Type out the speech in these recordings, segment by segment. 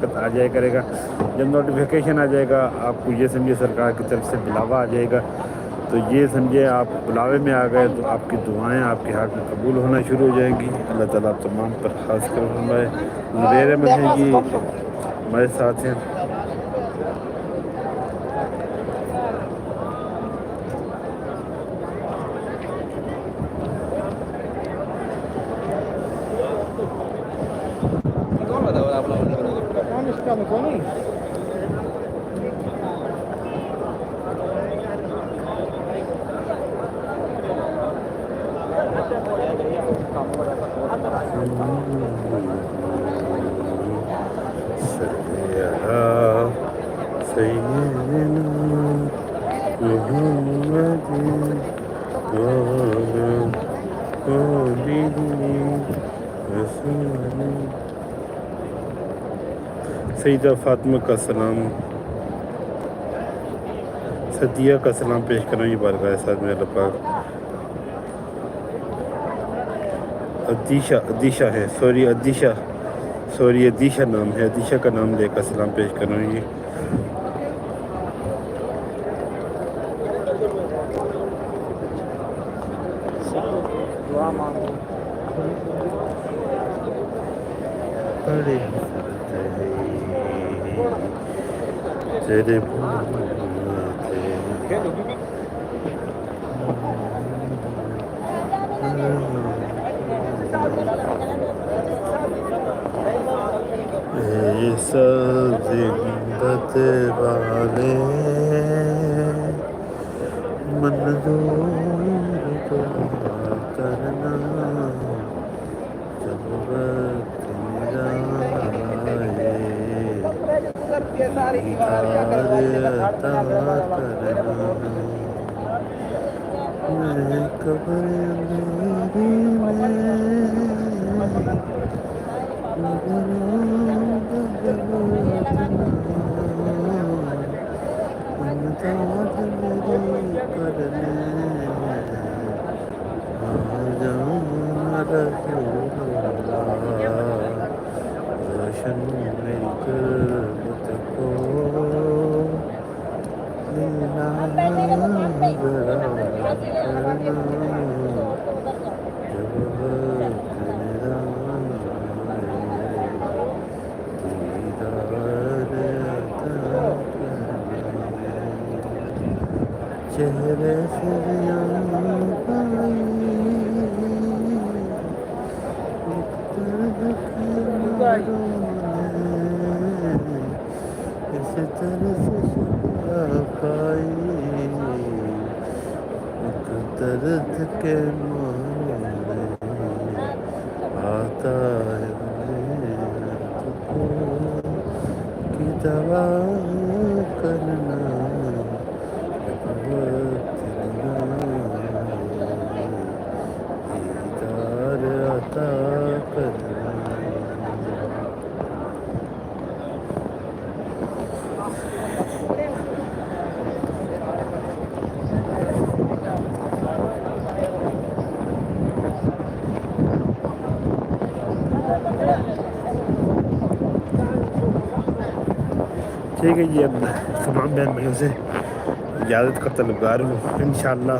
आ जाया करेगा। जब नोटिफिकेशन आ जाएगा आपको ये समझिए सरकार की तरफ से बुलावा आ जाएगा, तो ये समझिए आप बुलावे में आ गए तो आपकी दुआएं आपके हाथ में कबूल होना शुरू हो जाएंगी। अल्लाह ताला आप तमाम पर खास कर फरमाए। लबेरे में हैं जी, हमारे साथ हैं। सईदा फातिमा का सलाम, सदिया का सलाम पेश करना ये बारगाह साथ में अल्लाह पाक। अदीशा अदीशा है, सॉरी अदीशा, सॉरी अदीशा नाम है, अदीशा का नाम लेकर सलाम पेश कर रहा हूँ। ये तेरे जिंदत वाले मंजूर करना, जब वक्त मेरा आए दीदार अता करना। मैं कब्र अंधेरी रोशन मेरी कुर्बत को लीला जरा करना, जब वक्त मेरा दीदार अता करना। चेहरे से पाई इस तरह से पाई दर्द के मारे आता है की दवा करना, दीदार अता करना। ठीक है जी, अब तमाम बहन भाइयों से इजाज़त का तलबगार हूँ। इंशाअल्लाह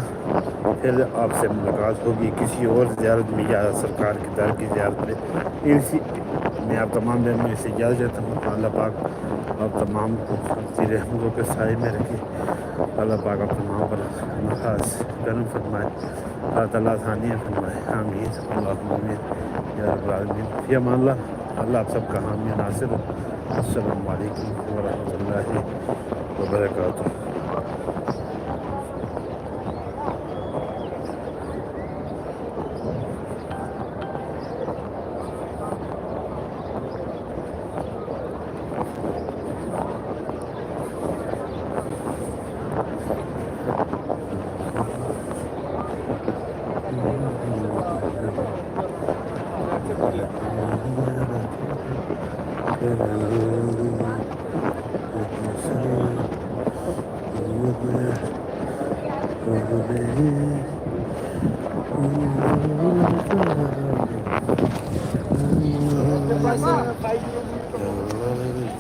फिर आपसे मुलाकात होगी किसी और ज़ियारत में या सरकार की दर की ज़ियारत में। इसी मैं आप तमाम बहन भाइयों से इजाज़त देता हूँ। अल्लाह पाक आप तमाम को अपनी रहमतों के साए में रखे। अल्लाह पाक आप तमाम पर खास करम फरमाए, अल्लाह ताला आसानियाँ फरमाए। आमीन अल्लाहुम्मा आमीन या रब्बल आलमीन। फ़ी अमानिल्लाह। अल्लाह आप सबका हामी नासिर हो। अस्सलामु अलैकुम व रहमतुल्लाहि व बरकातुहू।